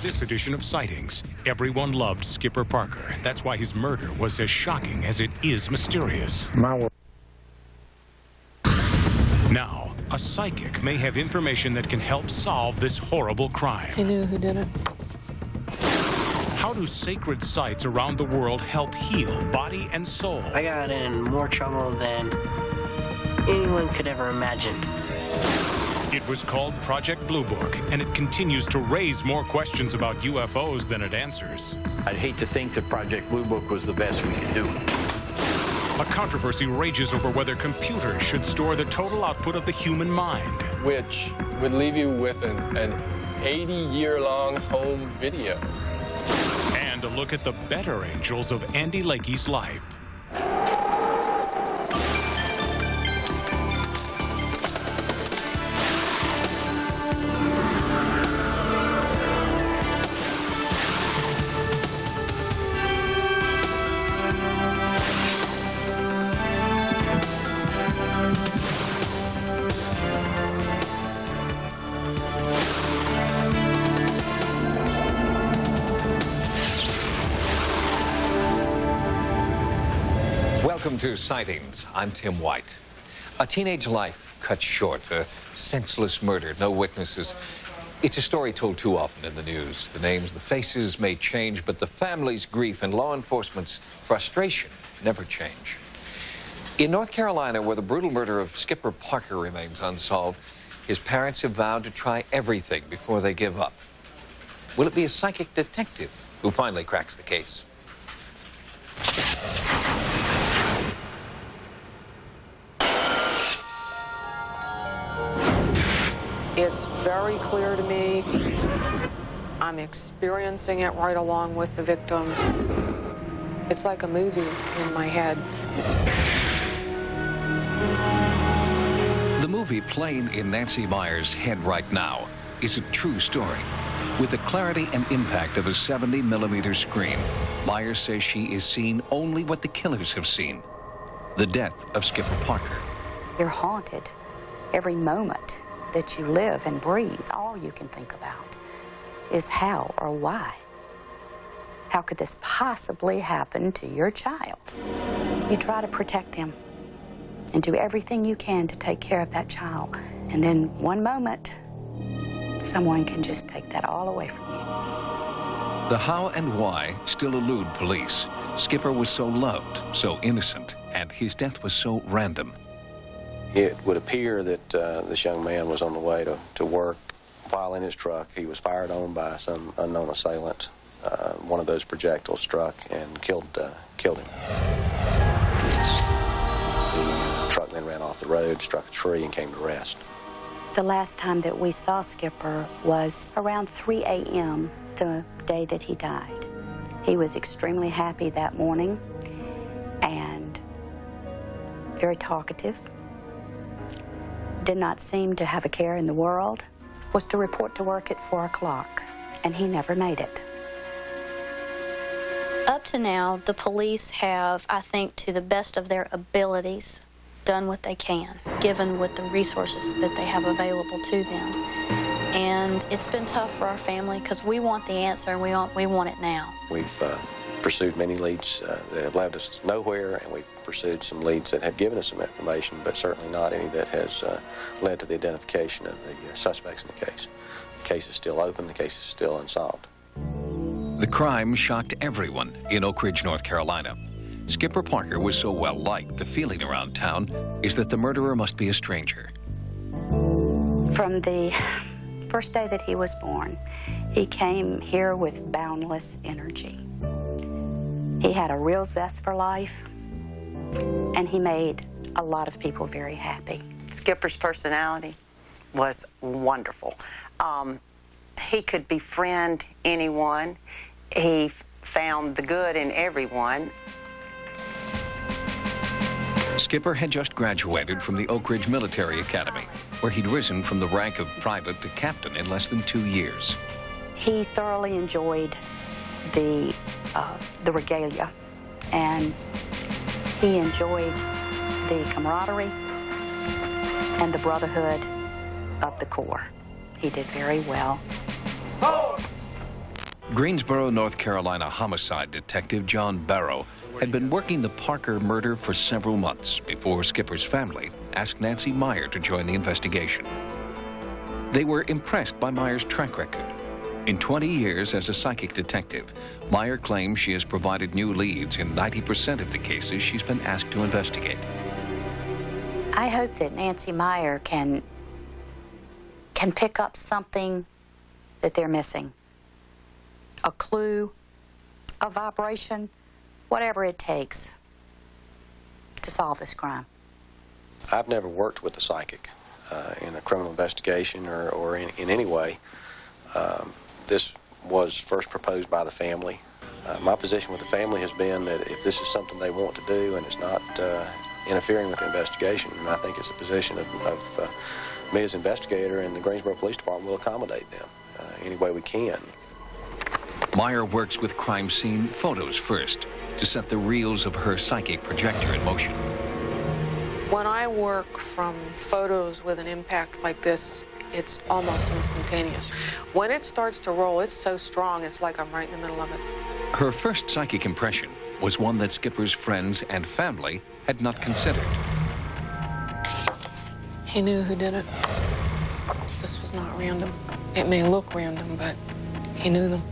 this edition of Sightings, everyone loved Skipper Parker. That's why his murder was as shocking as it is mysterious. Now, a psychic may have information that can help solve this horrible crime. He knew who did it. How do sacred sites around the world help heal body and soul? I got in more trouble than anyone could ever imagine. It was called Project Blue Book, and it continues to raise more questions about UFOs than it answers. I'd hate to think that Project Blue Book was the best we could do. A controversy rages over whether computers should store the total output of the human mind. Which would leave you with an 80-year-long home video. And a look at the better angels of Andy Lakey's life. Welcome to Sightings. I'm Tim White. A teenage life cut short, a senseless murder, no witnesses. It's a story told too often in the news. The names, the faces may change, but the family's grief and law enforcement's frustration never change. In North Carolina, where the brutal murder of Skipper Parker remains unsolved, his parents have vowed to try everything before they give up. Will it be a psychic detective who finally cracks the case? It's very clear to me. I'm experiencing it right along with the victim. It's like a movie in my head. The movie playing in Nancy Meyer's head right now is a true story. With the clarity and impact of a 70mm screen, Myers says she is seeing only what the killers have seen. The death of Skipper Parker. You're haunted every moment that you live and breathe. All you can think about is how or why. How could this possibly happen to your child? You try to protect them and do everything you can to take care of that child. And then one moment, someone can just take that all away from you. The how and why still elude police. Skipper was so loved, so innocent, and his death was so random. It would appear that this young man was on the way to work. While in his truck, he was fired on by some unknown assailant. One of those projectiles struck and killed him. The truck then ran off the road, struck a tree, and came to rest. The last time that we saw Skipper was around 3 a.m. the day that he died. He was extremely happy that morning and very talkative. Did not seem to have a care in the world. Was to report to work at 4 o'clock, and he never made it. Up to now, the police have, I think, to the best of their abilities, done what they can, given with the resources that they have available to them. And it's been tough for our family because we want the answer and we want it now. We've pursued many leads that have led us nowhere, and we've pursued some leads that have given us some information, but certainly not any that has led to the identification of the suspects in the case. The case is still open, the case is still unsolved. The crime shocked everyone in Oak Ridge, North Carolina. Skipper Parker was so well liked, the feeling around town is that the murderer must be a stranger. From the first day that he was born, he came here with boundless energy. He had a real zest for life, and he made a lot of people very happy. Skipper's personality was wonderful. He could befriend anyone. He found the good in everyone. Skipper had just graduated from the Oak Ridge Military Academy, where he'd risen from the rank of private to captain in less than 2 years. He thoroughly enjoyed the regalia, and he enjoyed the camaraderie and the brotherhood of the Corps. He did very well. Greensboro, North Carolina homicide detective John Barrow had been working the Parker murder for several months before Skipper's family asked Nancy Meyer to join the investigation. They were impressed by Meyer's track record. In 20 years as a psychic detective, Meyer claims she has provided new leads in 90% of the cases she's been asked to investigate. I hope that Nancy Meyer can pick up something that they're missing. A clue, a vibration, whatever it takes to solve this crime. I've never worked with a psychic in a criminal investigation or in any way. This was first proposed by the family. My position with the family has been that if this is something they want to do and it's not interfering with the investigation, and I think it's a position of me as investigator, and the Greensboro Police Department will accommodate them any way we can. Meyer works with crime scene photos first to set the reels of her psychic projector in motion. When I work from photos with an impact like this, it's almost instantaneous. When it starts to roll, it's so strong, it's like I'm right in the middle of it. Her first psychic impression was one that Skipper's friends and family had not considered. He knew who did it. This was not random. It may look random, but he knew them.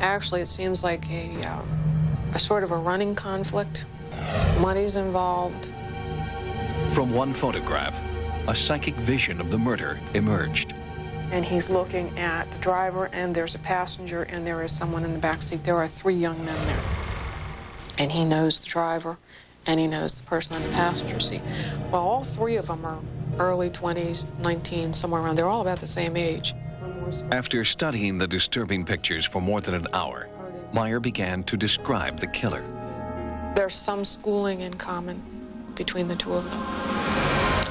Actually, it seems like a sort of a running conflict. Money's involved. From one photograph, a psychic vision of the murder emerged. And he's looking at the driver, and there's a passenger, and there is someone in the back seat. There are 3 young men there. And he knows the driver, and he knows the person on the passenger seat. Well, all 3 of them are early 20s, 19, somewhere around. They're all about the same age. After studying the disturbing pictures for more than an hour, Meyer began to describe the killer. There's some schooling in common between the 2 of them.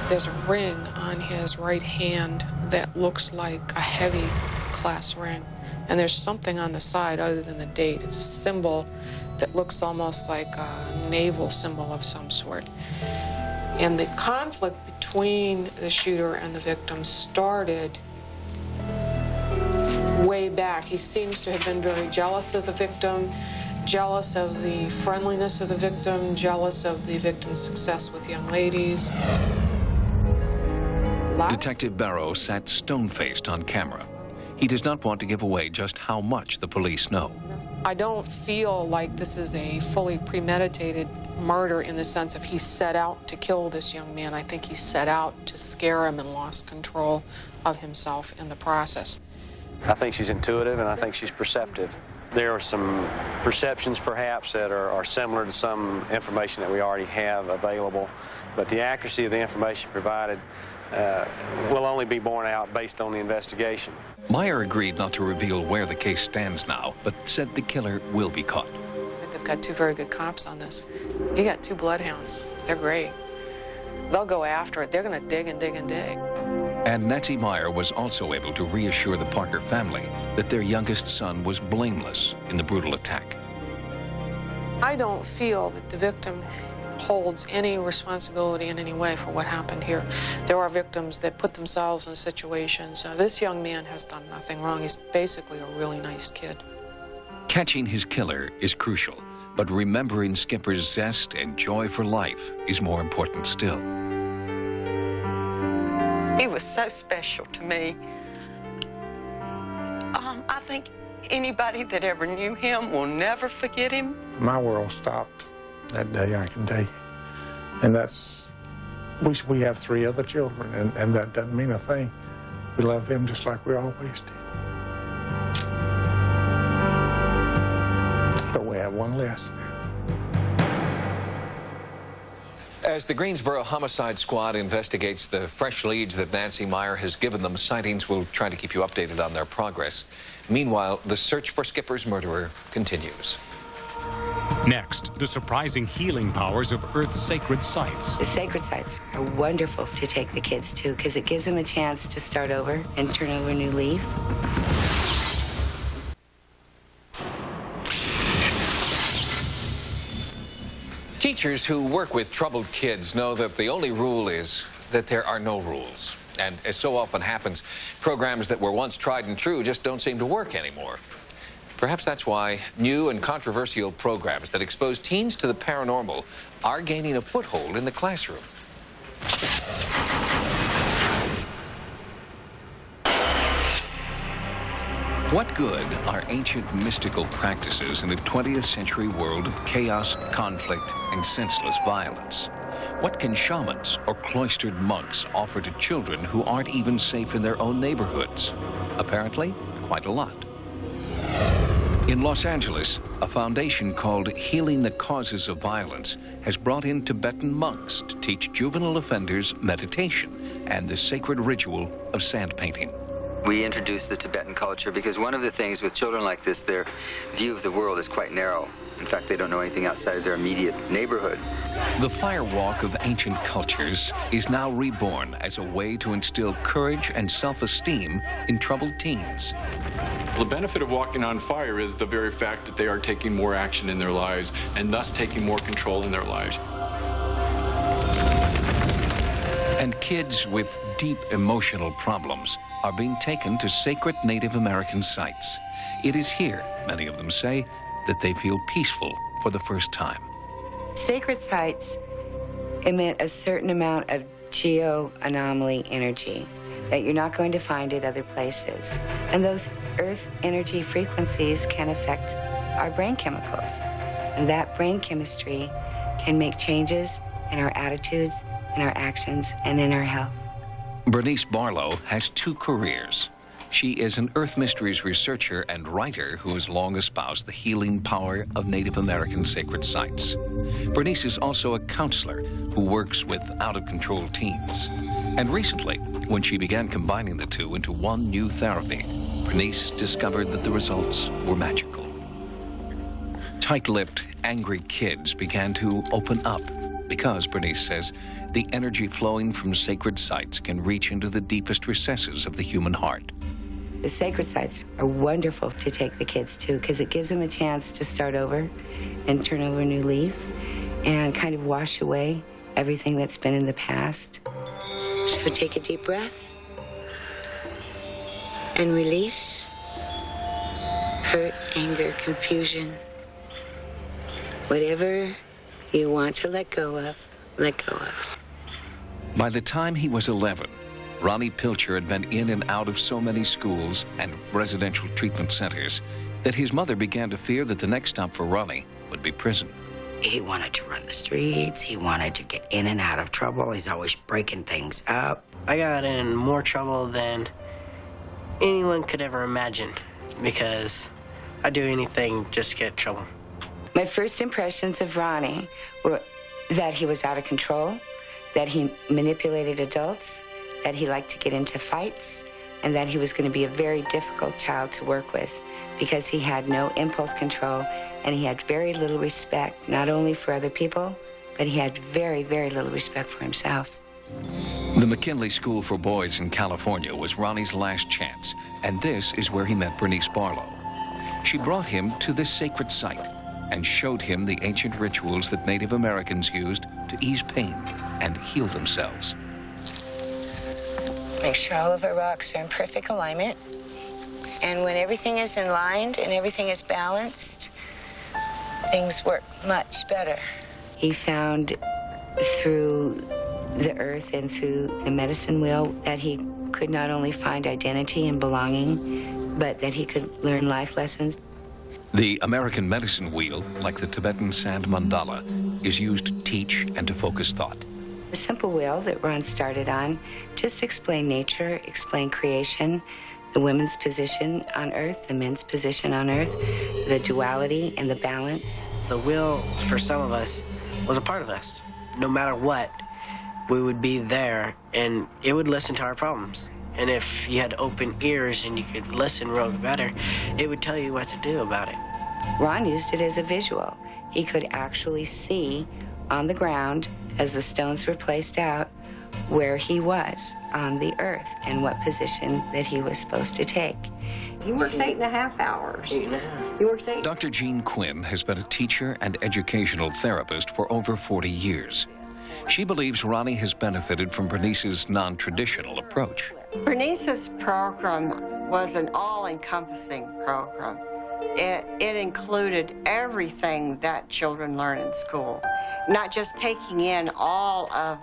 There's a ring on his right hand that looks like a heavy class ring. And there's something on the side other than the date. It's a symbol that looks almost like a naval symbol of some sort. And the conflict between the shooter and the victim started way back. He seems to have been very jealous of the victim, jealous of the friendliness of the victim, jealous of the victim's success with young ladies. Detective Barrow sat stone-faced on camera. He does not want to give away just how much the police know. I don't feel like this is a fully premeditated murder in the sense of he set out to kill this young man. I think he set out to scare him and lost control of himself in the process. I think she's intuitive, and I think she's perceptive. There are some perceptions, perhaps, that are similar to some information that we already have available, but the accuracy of the information provided will only be borne out based on the investigation. Meyer agreed not to reveal where the case stands now, but said the killer will be caught. I think they've got 2 very good cops on this. You got 2 bloodhounds. They're great. They'll go after it. They're going to dig and dig and dig. And Nancy Meyer was also able to reassure the Parker family that their youngest son was blameless in the brutal attack. I don't feel that the victim holds any responsibility in any way for what happened here. There are victims that put themselves in situations. This young man has done nothing wrong. He's basically a really nice kid. Catching his killer is crucial, but remembering Skipper's zest and joy for life is more important still. He was so special to me. I think anybody that ever knew him will never forget him. My world stopped that day, I can tell you. And that's, we have 3 other children, and that doesn't mean a thing. We love them just like we always did. But we have 1 less now. As the Greensboro Homicide Squad investigates the fresh leads that Nancy Meyer has given them, Sightings will try to keep you updated on their progress. Meanwhile, the search for Skipper's murderer continues. Next, the surprising healing powers of Earth's sacred sites. The sacred sites are wonderful to take the kids to because it gives them a chance to start over and turn over a new leaf. Teachers who work with troubled kids know that the only rule is that there are no rules. And as so often happens, programs that were once tried and true just don't seem to work anymore. Perhaps that's why new and controversial programs that expose teens to the paranormal are gaining a foothold in the classroom. What good are ancient mystical practices in a 20th century world of chaos, conflict, and senseless violence? What can shamans or cloistered monks offer to children who aren't even safe in their own neighborhoods? Apparently, quite a lot. In Los Angeles, a foundation called Healing the Causes of Violence has brought in Tibetan monks to teach juvenile offenders meditation and the sacred ritual of sand painting. We introduce the Tibetan culture because one of the things with children like this, their view of the world is quite narrow. In fact, they don't know anything outside of their immediate neighborhood. The firewalk of ancient cultures is now reborn as a way to instill courage and self-esteem in troubled teens. The benefit of walking on fire is the very fact that they are taking more action in their lives and thus taking more control in their lives. And kids with deep emotional problems are being taken to sacred Native American sites. It is here, many of them say, that they feel peaceful for the first time. Sacred sites emit a certain amount of geo-anomaly energy that you're not going to find at other places. And those earth energy frequencies can affect our brain chemicals. And that brain chemistry can make changes in our attitudes, in our actions, and in our health. Bernice Barlow has two careers. She is an Earth Mysteries researcher and writer who has long espoused the healing power of Native American sacred sites. Bernice is also a counselor who works with out-of-control teens. And recently, when she began combining the two into one new therapy, Bernice discovered that the results were magical. Tight-lipped, angry kids began to open up because, Bernice says, the energy flowing from sacred sites can reach into the deepest recesses of the human heart. The sacred sites are wonderful to take the kids to because it gives them a chance to start over and turn over a new leaf and kind of wash away everything that's been in the past. So take a deep breath and release hurt, anger, confusion. Whatever you want to let go of, let go of. By the time he was 11, Ronnie Pilcher had been in and out of so many schools and residential treatment centers that his mother began to fear that the next stop for Ronnie would be prison. He wanted to run the streets. He wanted to get in and out of trouble. He's always breaking things up. I got in more trouble than anyone could ever imagine because I'd do anything just to get in trouble. My first impressions of Ronnie were that he was out of control, that he manipulated adults, that he liked to get into fights, and that he was going to be a very difficult child to work with because he had no impulse control and he had very little respect, not only for other people, but he had very, very little respect for himself. The McKinley School for Boys in California was Ronnie's last chance, and this is where he met Bernice Barlow. She brought him to this sacred site and showed him the ancient rituals that Native Americans used to ease pain and heal themselves. Make sure all of our rocks are in perfect alignment. And when everything is in line and everything is balanced, things work much better. He found through the earth and through the medicine wheel that he could not only find identity and belonging, but that he could learn life lessons. The American medicine wheel, like the Tibetan sand mandala, is used to teach and to focus thought. The simple wheel that Ron started on just explained nature, explained creation, the women's position on Earth, the men's position on Earth, the duality and the balance. The wheel, for some of us, was a part of us. No matter what, we would be there, and it would listen to our problems. And if you had open ears and you could listen real better, it would tell you what to do about it. Ron used it as a visual. He could actually see on the ground, as the stones were placed out, where he was on the earth and what position that he was supposed to take. He works 8.5 hours. 8.5. He works 8. Dr. Jean Quinn has been a teacher and educational therapist for over 40 years. She believes Ronnie has benefited from Bernice's non-traditional approach. Bernice's program was an all-encompassing program. It included everything that children learn in school, not just taking in all of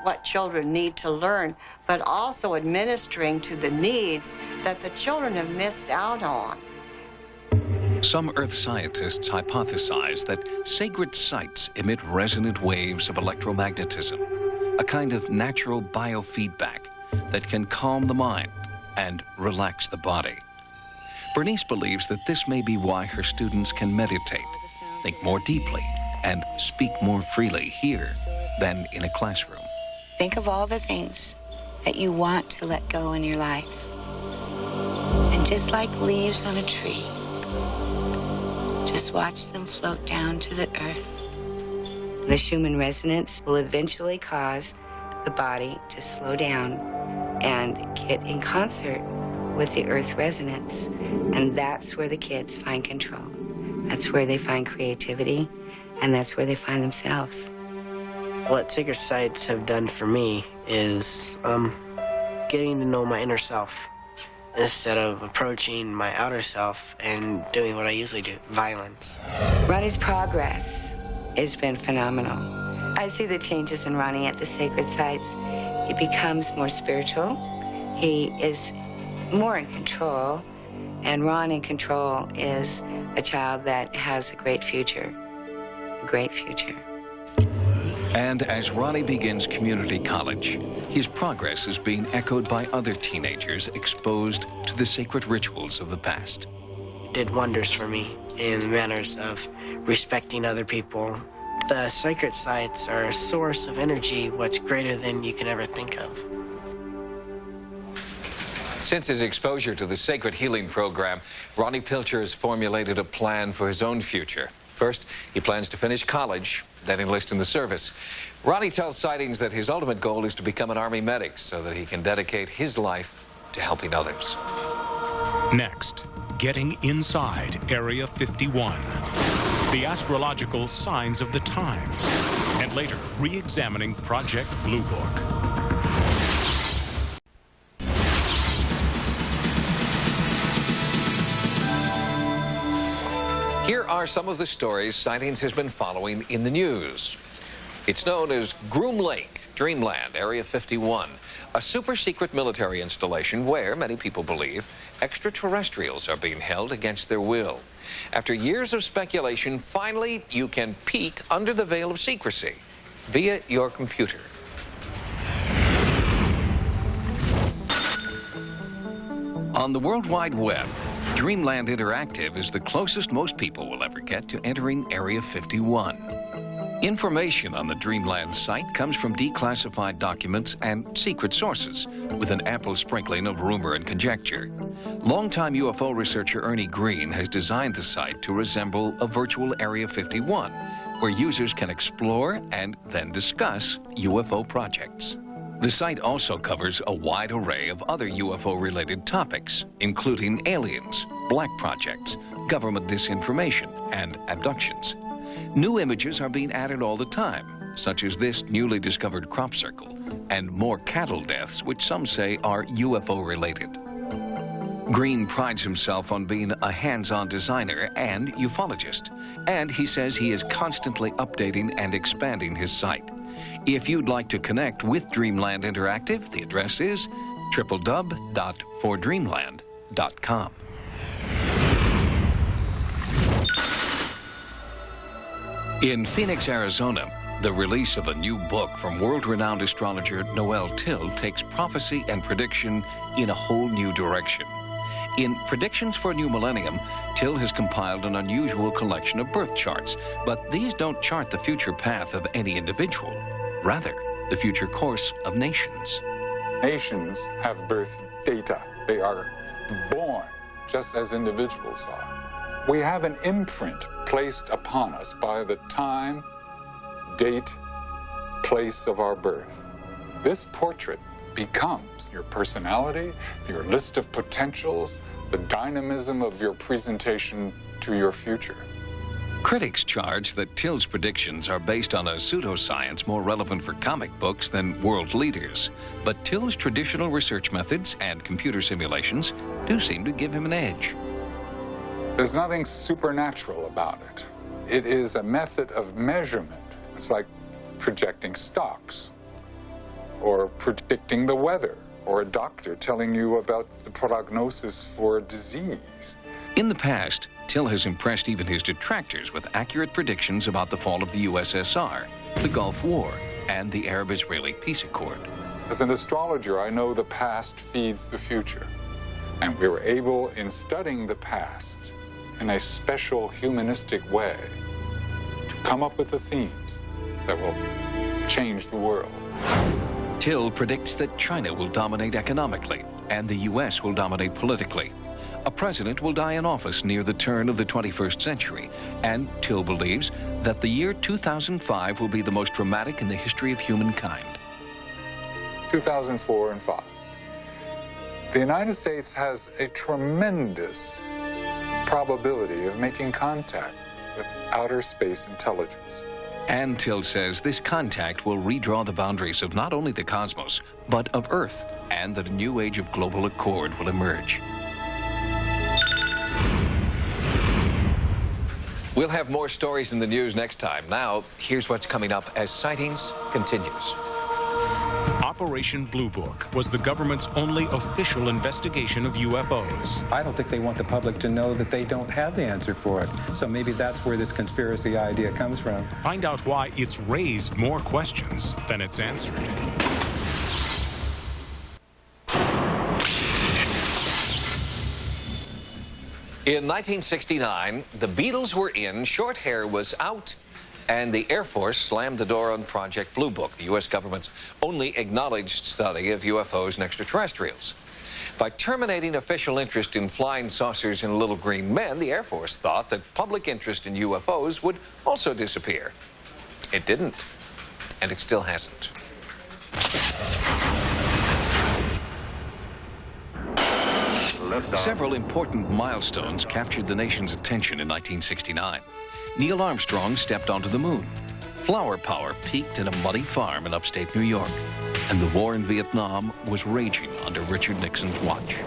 what children need to learn, but also administering to the needs that the children have missed out on. Some Earth scientists hypothesize that sacred sites emit resonant waves of electromagnetism, a kind of natural biofeedback that can calm the mind and relax the body. Bernice believes that this may be why her students can meditate, think more deeply, and speak more freely here than in a classroom. Think of all the things that you want to let go in your life. And just like leaves on a tree, just watch them float down to the earth. The Schumann resonance will eventually cause the body to slow down and get in concert with the earth resonance. And that's where the kids find control. That's where they find creativity, and that's where they find themselves. What sacred sites have done for me is getting to know my inner self instead of approaching my outer self and doing what I usually do, violence. Ronnie's progress has been phenomenal. I see the changes in Ronnie at the sacred sites. He becomes more spiritual. He is more in control, and Ron in control is a child that has a great future, a great future. And as Ronnie begins community college, his progress is being echoed by other teenagers exposed to the sacred rituals of the past. It did wonders for me in manners of respecting other people. The sacred sites are a source of energy what's greater than you can ever think of. Since his exposure to the Sacred Healing Program, Ronnie Pilcher has formulated a plan for his own future. First, he plans to finish college, then enlist in the service. Ronnie tells Sightings that his ultimate goal is to become an Army medic so that he can dedicate his life to helping others. Next, getting inside Area 51. The astrological signs of the times. And later, re-examining Project Blue Book. Here are some of the stories Sightings has been following in the news. It's known as Groom Lake, Dreamland, Area 51, a super-secret military installation where, many people believe, extraterrestrials are being held against their will. After years of speculation, finally, you can peek under the veil of secrecy via your computer. On the World Wide Web, Dreamland Interactive is the closest most people will ever get to entering Area 51. Information on the Dreamland site comes from declassified documents and secret sources, with an ample sprinkling of rumor and conjecture. Longtime UFO researcher Ernie Green has designed the site to resemble a virtual Area 51, where users can explore and then discuss UFO projects. The site also covers a wide array of other UFO-related topics, including aliens, black projects, government disinformation, and abductions. New images are being added all the time, such as this newly discovered crop circle, and more cattle deaths, which some say are UFO-related. Green prides himself on being a hands-on designer and ufologist, and he says he is constantly updating and expanding his site. If you'd like to connect with Dreamland Interactive, the address is www.fordreamland.com. In Phoenix, Arizona, the release of a new book from world-renowned astrologer Noel Till takes prophecy and prediction in a whole new direction. In Predictions for a New Millennium, Till has compiled an unusual collection of birth charts, but these don't chart the future path of any individual, rather, the future course of nations. Nations have birth data. They are born just as individuals are. We have an imprint placed upon us by the time, date, place of our birth. This portrait becomes your personality, your list of potentials, the dynamism of your presentation to your future. Critics charge that Till's predictions are based on a pseudoscience more relevant for comic books than world leaders. But Till's traditional research methods and computer simulations do seem to give him an edge. There's nothing supernatural about it. It is a method of measurement. It's like projecting stocks, or predicting the weather, or a doctor telling you about the prognosis for a disease. In the past, Till has impressed even his detractors with accurate predictions about the fall of the USSR, the Gulf War, and the Arab-Israeli peace accord. As an astrologer, I know the past feeds the future. And we were able, in studying the past in a special humanistic way, to come up with the themes that will change the world. Till predicts that China will dominate economically and the U.S. will dominate politically. A president will die in office near the turn of the 21st century, and Till believes that the year 2005 will be the most dramatic in the history of humankind. 2004 and 5. The United States has a tremendous probability of making contact with outer space intelligence. And Till says this contact will redraw the boundaries of not only the cosmos, but of Earth, and that a new age of global accord will emerge. We'll have more stories in the news next time. Now, here's what's coming up as Sightings continues. Operation Blue Book was the government's only official investigation of UFOs. I don't think they want the public to know that they don't have the answer for it. So maybe that's where this conspiracy idea comes from. Find out why it's raised more questions than it's answered. In 1969, the Beatles were in, short hair was out, and the Air Force slammed the door on Project Blue Book, the U.S. government's only acknowledged study of UFOs and extraterrestrials. By terminating official interest in flying saucers and little green men, the Air Force thought that public interest in UFOs would also disappear. It didn't, and it still hasn't. Several important milestones captured the nation's attention in 1969. Neil Armstrong stepped onto the moon. Flower power peaked at a muddy farm in upstate New York. And the war in Vietnam was raging under Richard Nixon's watch.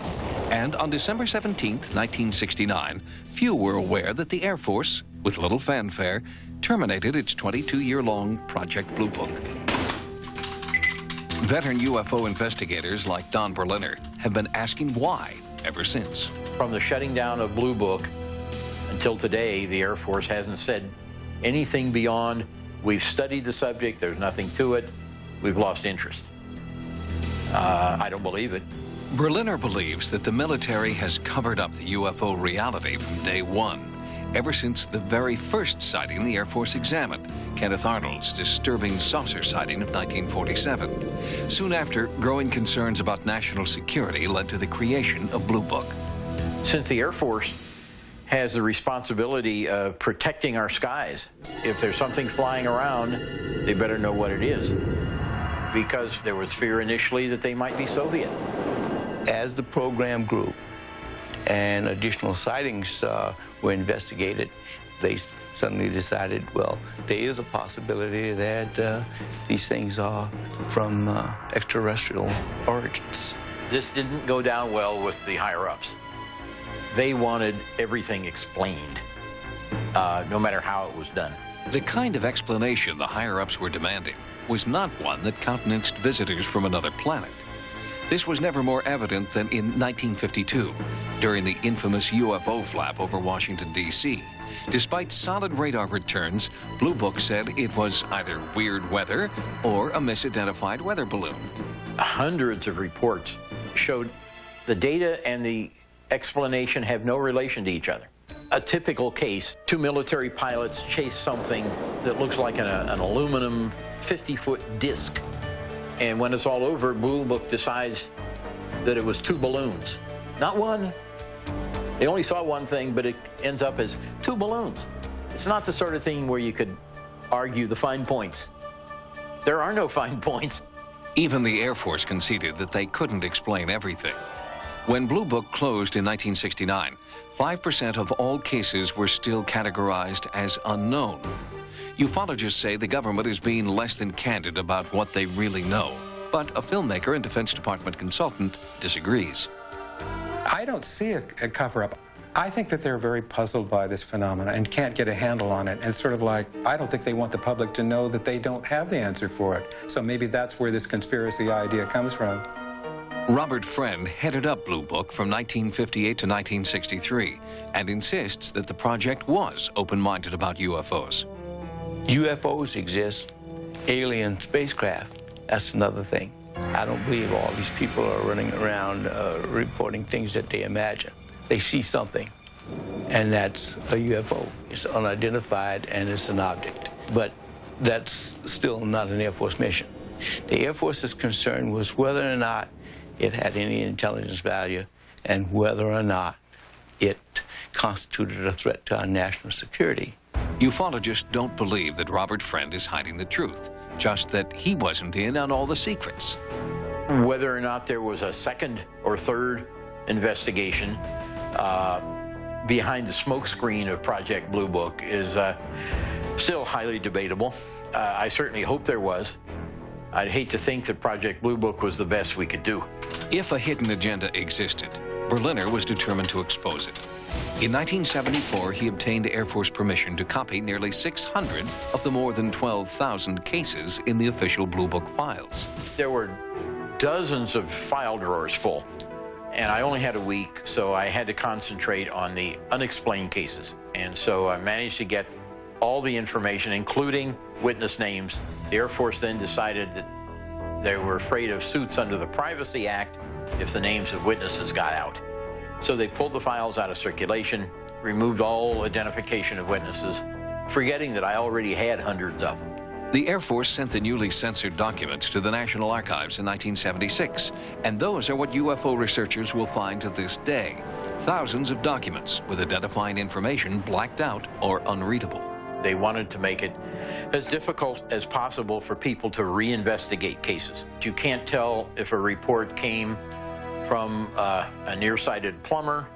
And on December 17th, 1969, few were aware that the Air Force, with little fanfare, terminated its 22-year-long Project Blue Book. Veteran UFO investigators like Don Berliner have been asking why ever since. From the shutting down of Blue Book until today, the Air Force hasn't said anything beyond, we've studied the subject, there's nothing to it, we've lost interest. I don't believe it. Berliner believes that the military has covered up the UFO reality from day one, ever since the very first sighting the Air Force examined, Kenneth Arnold's disturbing saucer sighting of 1947. Soon after, growing concerns about national security led to the creation of Blue Book. Since the Air Force has the responsibility of protecting our skies, if there's something flying around, they better know what it is. Because there was fear initially that they might be Soviet. As the program grew and additional sightings were investigated, they suddenly decided, well, there is a possibility that these things are from extraterrestrial origins. This didn't go down well with the higher-ups. They wanted everything explained, no matter how it was done. The kind of explanation the higher-ups were demanding was not one that countenanced visitors from another planet. This was never more evident than in 1952, during the infamous UFO flap over Washington, D.C. Despite solid radar returns, Blue Book said it was either weird weather or a misidentified weather balloon. Hundreds of reports showed the data and the explanation have no relation to each other. A typical case, two military pilots chase something that looks like an aluminum 50-foot disc. And when it's all over, Blue Book decides that it was two balloons, not one. They only saw one thing, but it ends up as two balloons. It's not the sort of thing where you could argue the fine points. There are no fine points. Even the Air Force conceded that they couldn't explain everything. When Blue Book closed in 1969, 5% of all cases were still categorized as unknown. Ufologists say the government is being less than candid about what they really know. But a filmmaker and Defense Department consultant disagrees. I don't see a cover-up. I think that they're very puzzled by this phenomena and can't get a handle on it. And it's sort of like, I don't think they want the public to know that they don't have the answer for it. So maybe that's where this conspiracy idea comes from. Robert Friend headed up Blue Book from 1958 to 1963 and insists that the project was open-minded about UFOs. UFOs exist, alien spacecraft, that's another thing. I don't believe all these people are running around reporting things that they imagine. They see something, and that's a UFO. It's unidentified, and it's an object. But that's still not an Air Force mission. The Air Force's concern was whether or not it had any intelligence value and whether or not it constituted a threat to our national security. Ufologists don't believe that Robert Friend is hiding the truth, just that he wasn't in on all the secrets. Whether or not there was a second or third investigation behind the smokescreen of Project Blue Book is still highly debatable. I certainly hope there was. I'd hate to think that Project Blue Book was the best we could do. If a hidden agenda existed, Berliner was determined to expose it. In 1974, he obtained Air Force permission to copy nearly 600 of the more than 12,000 cases in the official Blue Book files. There were dozens of file drawers full, and I only had a week, so I had to concentrate on the unexplained cases. And so I managed to get all the information, including witness names. The Air Force then decided that they were afraid of suits under the Privacy Act if the names of witnesses got out. So they pulled the files out of circulation, removed all identification of witnesses, forgetting that I already had hundreds of them. The Air Force sent the newly censored documents to the National Archives in 1976, and those are what UFO researchers will find to this day. Thousands of documents with identifying information blacked out or unreadable. They wanted to make it as difficult as possible for people to reinvestigate cases. You can't tell if a report came from a nearsighted plumber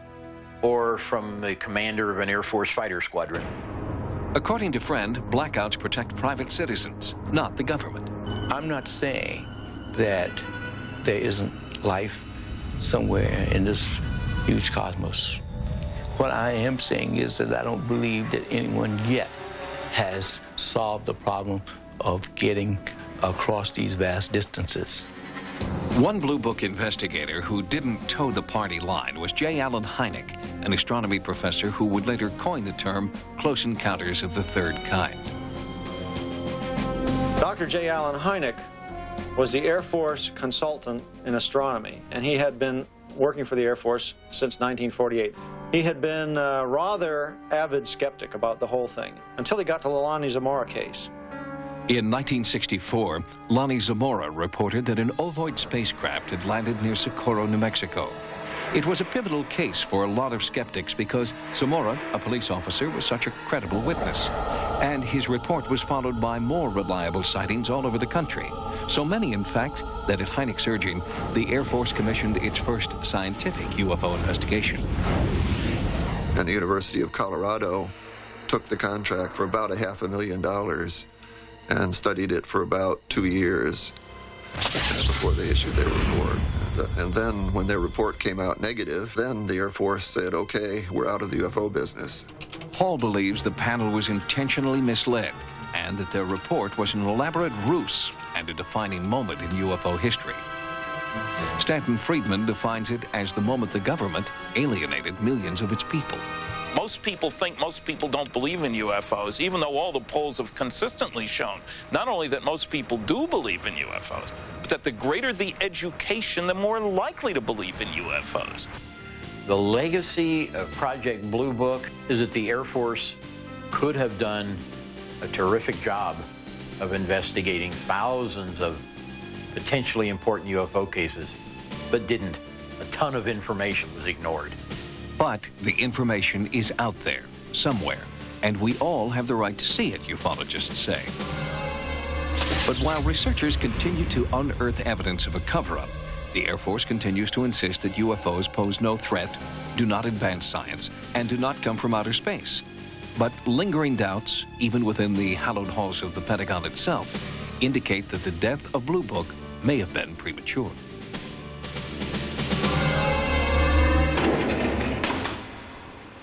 or from the commander of an Air Force fighter squadron. According to Friend, blackouts protect private citizens, not the government. I'm not saying that there isn't life somewhere in this huge cosmos. What I am saying is that I don't believe that anyone yet has solved the problem of getting across these vast distances. One Blue Book investigator who didn't toe the party line was J. Allen Hynek, an astronomy professor who would later coin the term Close Encounters of the Third Kind. Dr. J. Allen Hynek was the Air Force consultant in astronomy, and he had been working for the Air Force since 1948. He had been a rather avid skeptic about the whole thing until he got to the Lonnie Zamora case. In 1964, Lonnie Zamora reported that an ovoid spacecraft had landed near Socorro, New Mexico. It was a pivotal case for a lot of skeptics because Zamora, a police officer, was such a credible witness. And his report was followed by more reliable sightings all over the country. So many, in fact, that at Hynek's urging, the Air Force commissioned its first scientific UFO investigation. And the University of Colorado took the contract for about $500,000 and studied it for about 2 years before they issued their report. And then when their report came out negative, then the Air Force said, okay, we're out of the UFO business. Hall believes the panel was intentionally misled and that their report was an elaborate ruse and a defining moment in UFO history. Stanton Friedman defines it as the moment the government alienated millions of its people. Most people think most people don't believe in UFOs, even though all the polls have consistently shown not only that most people do believe in UFOs, but that the greater the education, the more likely to believe in UFOs. The legacy of Project Blue Book is that the Air Force could have done a terrific job of investigating thousands of potentially important UFO cases, but didn't. A ton of information was ignored. But the information is out there, somewhere, and we all have the right to see it, ufologists say. But while researchers continue to unearth evidence of a cover-up, the Air Force continues to insist that UFOs pose no threat, do not advance science, and do not come from outer space. But lingering doubts, even within the hallowed halls of the Pentagon itself, indicate that the death of Blue Book may have been premature.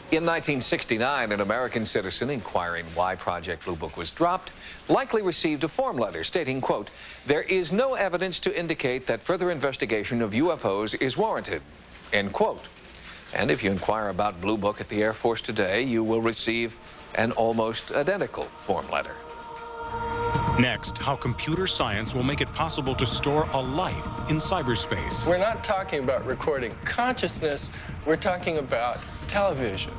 In 1969, an American citizen inquiring why Project Blue Book was dropped likely received a form letter stating, quote, "There is no evidence to indicate that further investigation of UFOs is warranted," end quote. And if you inquire about Blue Book at the Air Force today, you will receive an almost identical form letter. Next, how computer science will make it possible to store a life in cyberspace. We're not talking about recording consciousness, we're talking about television.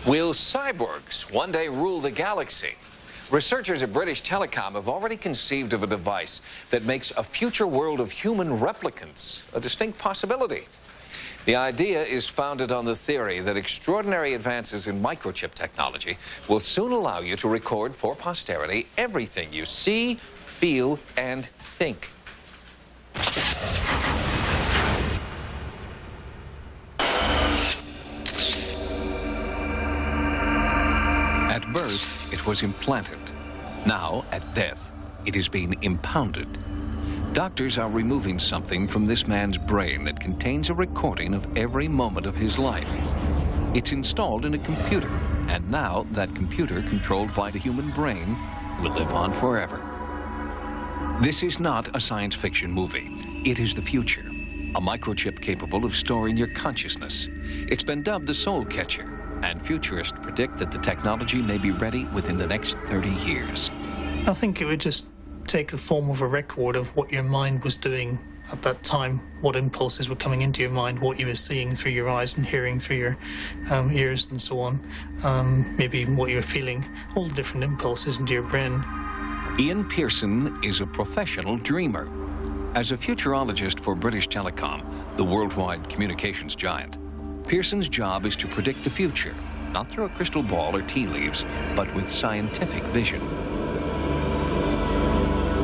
Will cyborgs one day rule the galaxy? Researchers at British Telecom have already conceived of a device that makes a future world of human replicants a distinct possibility. The idea is founded on the theory that extraordinary advances in microchip technology will soon allow you to record for posterity everything you see, feel, and think. At birth, it was implanted. Now, at death, it is being impounded. Doctors are removing something from this man's brain that contains a recording of every moment of his life. It's installed in a computer, and now that computer, controlled by the human brain, will live on forever. This is not a science fiction movie. It is the future. A microchip capable of storing your consciousness. It's been dubbed the soul catcher, and futurists predict that the technology may be ready within the next 30 years. I think it would just take the form of a record of what your mind was doing at that time, what impulses were coming into your mind, what you were seeing through your eyes and hearing through your ears and so on, maybe even what you were feeling, all the different impulses into your brain. Ian Pearson is a professional dreamer. As a futurologist for British Telecom, the worldwide communications giant, Pearson's job is to predict the future, not through a crystal ball or tea leaves, but with scientific vision.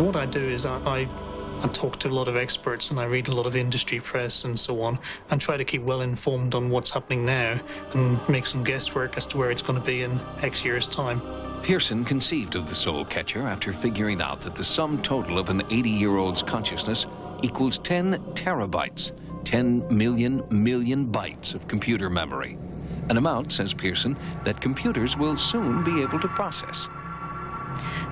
What I do is I talk to a lot of experts and I read a lot of the industry press and so on, and try to keep well informed on what's happening now and make some guesswork as to where it's going to be in X years' time. Pearson conceived of the soul catcher after figuring out that the sum total of an 80-year-old's consciousness equals 10 terabytes, 10 million bytes of computer memory. An amount, says Pearson, that computers will soon be able to process.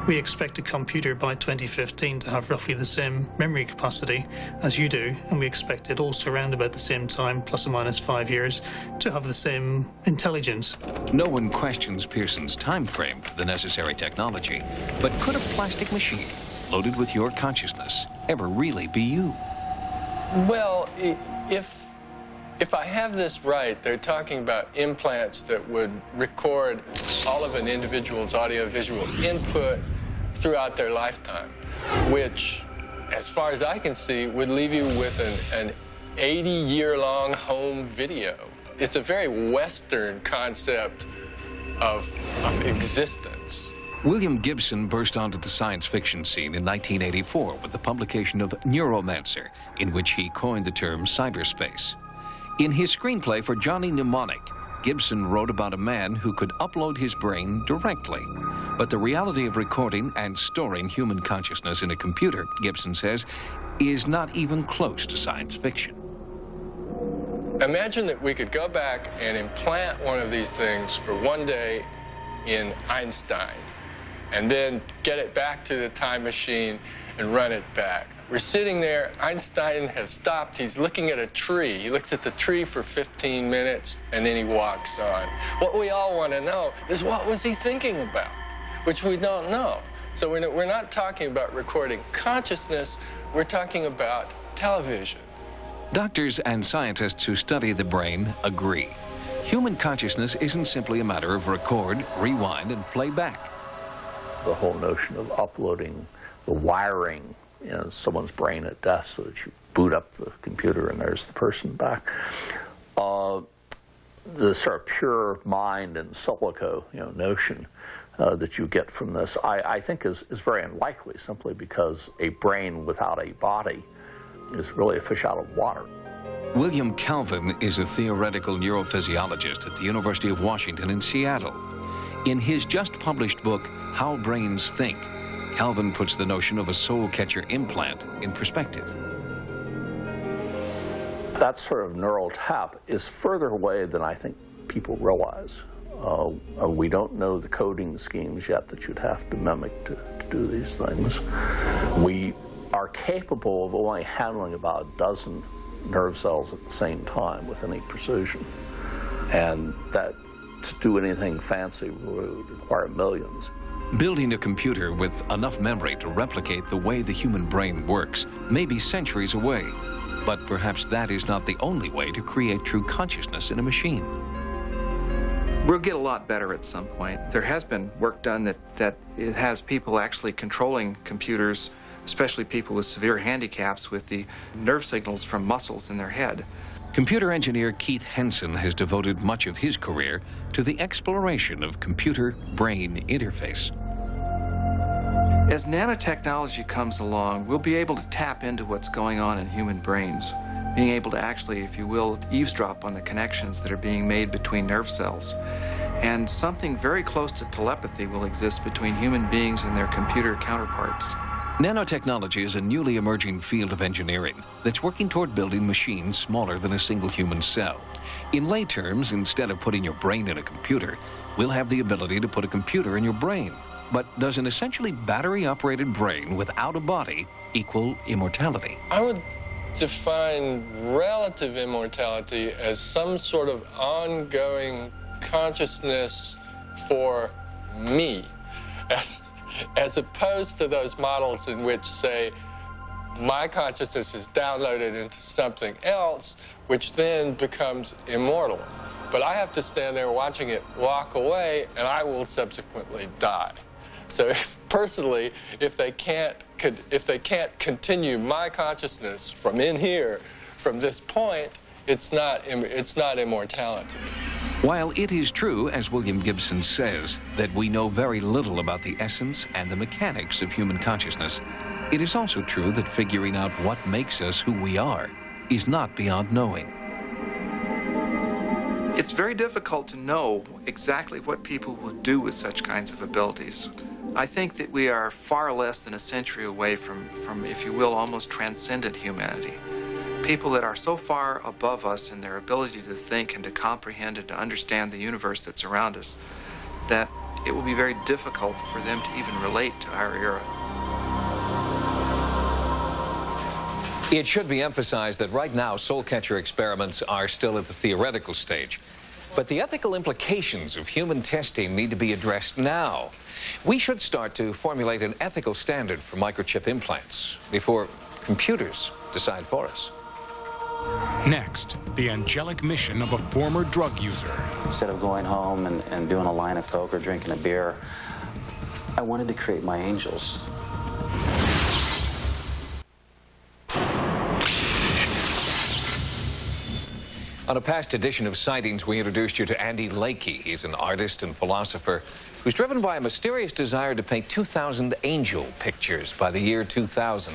We expect a computer by 2015 to have roughly the same memory capacity as you do, and we expect it also around about the same time, plus or minus 5 years, to have the same intelligence. No one questions Pearson's time frame for the necessary technology, but could a plastic machine loaded with your consciousness ever really be you? Well, if I have this right, they're talking about implants that would record all of an individual's audiovisual input throughout their lifetime, which, as far as I can see, would leave you with an 80-year-long home video. It's a very Western concept of existence. William Gibson burst onto the science fiction scene in 1984 with the publication of Neuromancer, in which he coined the term cyberspace. In his screenplay for Johnny Mnemonic, Gibson wrote about a man who could upload his brain directly. But the reality of recording and storing human consciousness in a computer, Gibson says, is not even close to science fiction. Imagine that we could go back and implant one of these things for one day in Einstein, and then get it back to the time machine and run it back. We're sitting there, Einstein has stopped, he's looking at a tree. He looks at the tree for 15 minutes, and then he walks on. What we all want to know is, what was he thinking about? Which we don't know. So we're not talking about recording consciousness, we're talking about television. Doctors and scientists who study the brain agree. Human consciousness isn't simply a matter of record, rewind, and play back. The whole notion of uploading the wiring in someone's brain at death so that you boot up the computer and there's the person back. The sort of pure mind and silico, notion that you get from this, I think is very unlikely, simply because a brain without a body is really a fish out of water. William Calvin is a theoretical neurophysiologist at the University of Washington in Seattle. In his just published book, How Brains Think, Calvin puts the notion of a soul catcher implant in perspective. That sort of neural tap is further away than I think people realize. We don't know the coding schemes yet that you'd have to mimic to do these things. We are capable of only handling about a dozen nerve cells at the same time with any precision. And that to do anything fancy would require millions. Building a computer with enough memory to replicate the way the human brain works may be centuries away, but perhaps that is not the only way to create true consciousness in a machine. We'll get a lot better at some point. There has been work done that it has people actually controlling computers, especially people with severe handicaps, with the nerve signals from muscles in their head. Computer engineer Keith Henson has devoted much of his career to the exploration of computer-brain interface. As nanotechnology comes along, we'll be able to tap into what's going on in human brains, being able to actually, if you will, eavesdrop on the connections that are being made between nerve cells. And something very close to telepathy will exist between human beings and their computer counterparts. Nanotechnology is a newly emerging field of engineering that's working toward building machines smaller than a single human cell. In lay terms, instead of putting your brain in a computer, we'll have the ability to put a computer in your brain. But does an essentially battery-operated brain without a body equal immortality? I would define relative immortality as some sort of ongoing consciousness for me, as opposed to those models in which, say, my consciousness is downloaded into something else, which then becomes immortal. But I have to stand there watching it walk away, and I will subsequently die. So personally, if they can't continue my consciousness from in here, from this point, it's not immortality. While it is true, as William Gibson says, that we know very little about the essence and the mechanics of human consciousness, it is also true that figuring out what makes us who we are is not beyond knowing. It's very difficult to know exactly what people will do with such kinds of abilities. I think that we are far less than a century away from, if you will, almost transcendent humanity. People that are so far above us in their ability to think and to comprehend and to understand the universe that's around us that it will be very difficult for them to even relate to our era. It should be emphasized that right now, soul catcher experiments are still at the theoretical stage. But the ethical implications of human testing need to be addressed now. We should start to formulate an ethical standard for microchip implants before computers decide for us. Next, the angelic mission of a former drug user. Instead of going home and doing a line of Coke or drinking a beer, I wanted to create my angels. On a past edition of Sightings, we introduced you to Andy Lakey. He's an artist and philosopher who's driven by a mysterious desire to paint 2,000 angel pictures by the year 2000.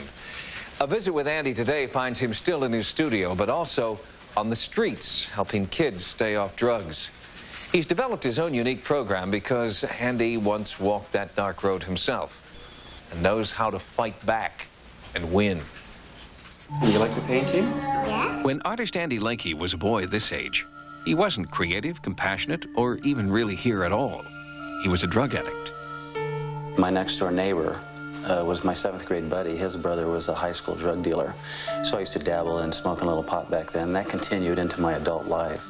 A visit with Andy today finds him still in his studio, but also on the streets, helping kids stay off drugs. He's developed his own unique program because Andy once walked that dark road himself and knows how to fight back and win. Would you like the painting? Yeah. When artist Andy Lakey was a boy this age, he wasn't creative, compassionate, or even really here at all. He was a drug addict. My next door neighbor was my 7th grade buddy. His brother was a high school drug dealer. So I used to dabble in smoking a little pot back then. That continued into my adult life.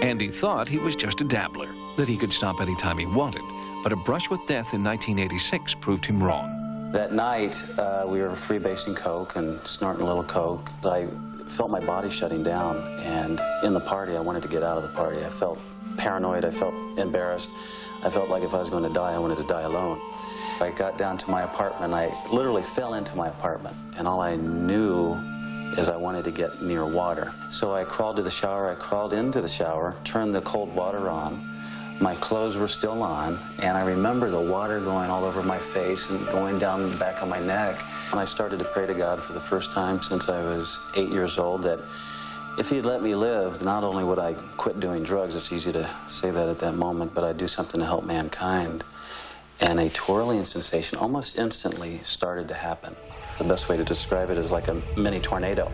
Andy thought he was just a dabbler, that he could stop anytime he wanted. But a brush with death in 1986 proved him wrong. That night, we were freebasing coke and snorting a little coke. I felt my body shutting down, and in the party, I wanted to get out of the party. I felt paranoid, I felt embarrassed. I felt like if I was going to die, I wanted to die alone. I got down to my apartment. I literally fell into my apartment, and all I knew is I wanted to get near water. So I crawled to the shower, I crawled into the shower, turned the cold water on. My clothes were still on, and I remember the water going all over my face and going down the back of my neck. And I started to pray to God for the first time since I was 8 years old that if He'd let me live, not only would I quit doing drugs, it's easy to say that at that moment, but I'd do something to help mankind. and a twirling sensation almost instantly started to happen. The best way to describe it is like a mini tornado.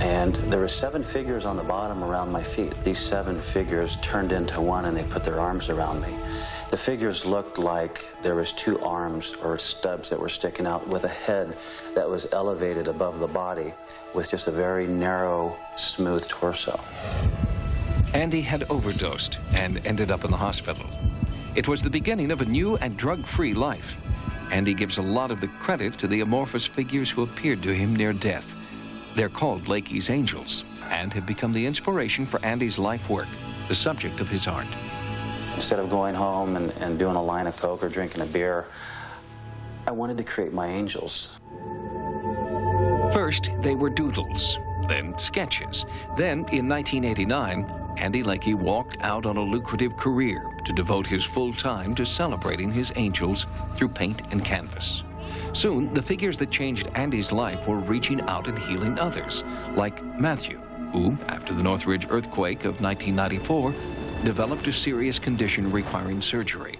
And there were 7 figures on the bottom around my feet. These 7 figures turned into one, and they put their arms around me. The figures looked like there was 2 arms or stubs that were sticking out with a head that was elevated above the body with just a very narrow, smooth torso. Andy had overdosed and ended up in the hospital. It was the beginning of a new and drug-free life. Andy gives a lot of the credit to the amorphous figures who appeared to him near death. They're called Lakey's Angels and have become the inspiration for Andy's life work, the subject of his art. Instead of going home and doing a line of Coke or drinking a beer, I wanted to create my angels. First, they were doodles, then sketches. Then, in 1989, Andy Lakey walked out on a lucrative career to devote his full time to celebrating his angels through paint and canvas. Soon, the figures that changed Andy's life were reaching out and healing others, like Matthew, who, after the Northridge earthquake of 1994, developed a serious condition requiring surgery.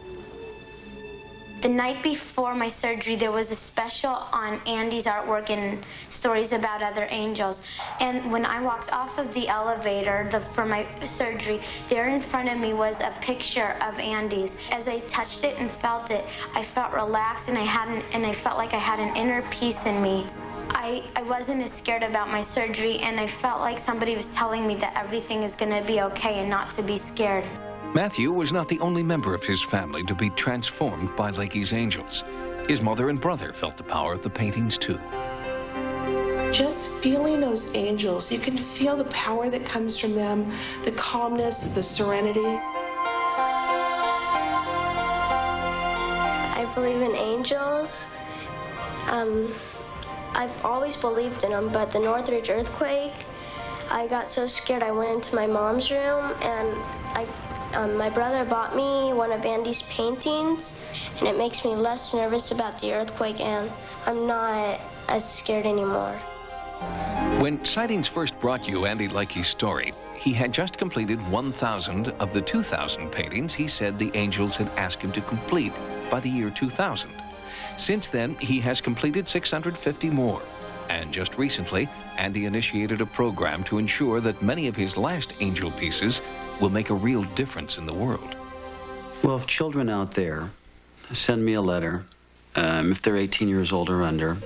The night before my surgery, there was a special on Andy's artwork and stories about other angels. And when I walked off of the elevator for my surgery, there in front of me was a picture of Andy's. As I touched it and felt it, I felt relaxed, and I felt like I had an inner peace in me. I wasn't as scared about my surgery, and I felt like somebody was telling me that everything is going to be okay and not to be scared. Matthew was not the only member of his family to be transformed by Lakey's Angels. His mother and brother felt the power of the paintings, too. Just feeling those angels, you can feel the power that comes from them, the calmness, the serenity. I believe in angels. I've always believed in them, but the Northridge earthquake, I got so scared I went into my mom's room, and my brother bought me one of Andy's paintings, and it makes me less nervous about the earthquake, and I'm not as scared anymore. When Sightings first brought you Andy Lakey's story, he had just completed 1,000 of the 2,000 paintings he said the angels had asked him to complete by the year 2000. Since then, he has completed 650 more. And just recently, Andy initiated a program to ensure that many of his last angel pieces will make a real difference in the world. Well, if children out there send me a letter, if they're 18 years old or under,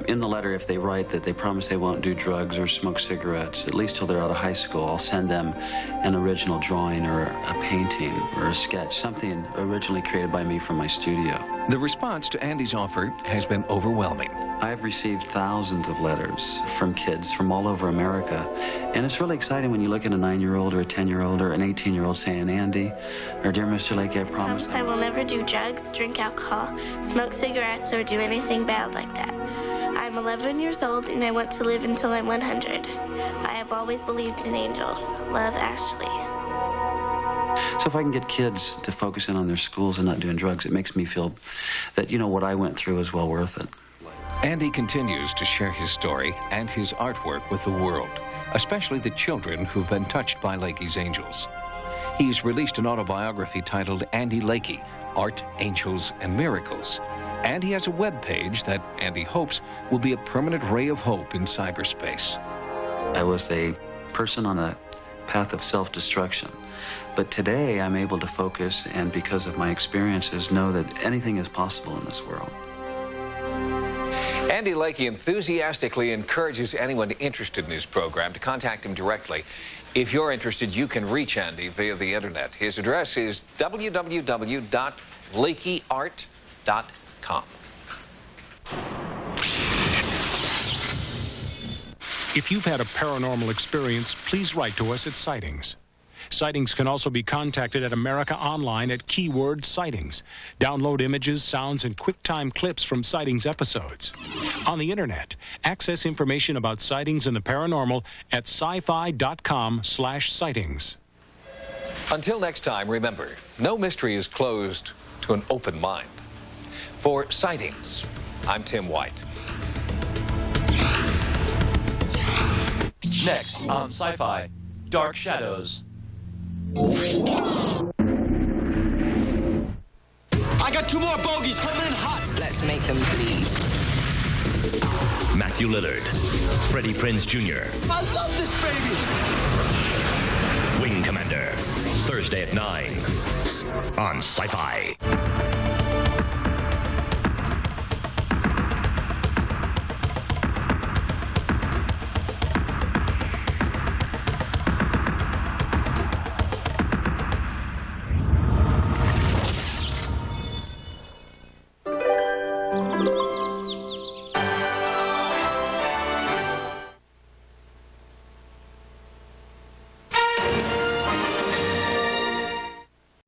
in the letter, if they write that they promise they won't do drugs or smoke cigarettes, at least till they're out of high school, I'll send them an original drawing or a painting or a sketch, something originally created by me from my studio. The response to Andy's offer has been overwhelming. I've received thousands of letters from kids from all over America, and it's really exciting when you look at a 9-year-old or a 10-year-old or an 18-year-old saying, Andy, or dear Mr. Lakey, I promise I will never do drugs, drink alcohol, smoke cigarettes, or do anything bad like that. I'm 11 years old, and I want to live until I'm 100. I have always believed in angels. Love, Ashley. So if I can get kids to focus in on their schools and not doing drugs, it makes me feel that, you know, what I went through is well worth it. Andy continues to share his story and his artwork with the world, especially the children who've been touched by Lakey's Angels. He's released an autobiography titled Andy Lakey, Art, Angels, and Miracles. And he has a webpage that Andy hopes will be a permanent ray of hope in cyberspace. I was a person on a path of self-destruction. But today I'm able to focus, and because of my experiences, know that anything is possible in this world. Andy Lakey enthusiastically encourages anyone interested in his program to contact him directly. If you're interested, you can reach Andy via the internet. His address is www.lakeyart.com. If you've had a paranormal experience, please write to us at Sightings. Sightings can also be contacted at America Online at keyword Sightings. Download images, sounds, and QuickTime clips from Sightings episodes. On the internet, access information about sightings and the paranormal at sci-fi.com/sightings. Until next time, remember, no mystery is closed to an open mind. For Sightings, I'm Tim White. Next on Sci-Fi, Dark Shadows. I got 2 more bogeys coming in hot. Let's make them bleed. Matthew Lillard, Freddie Prinze Jr. I love this baby. Wing Commander, Thursday at 9 on Sci-Fi.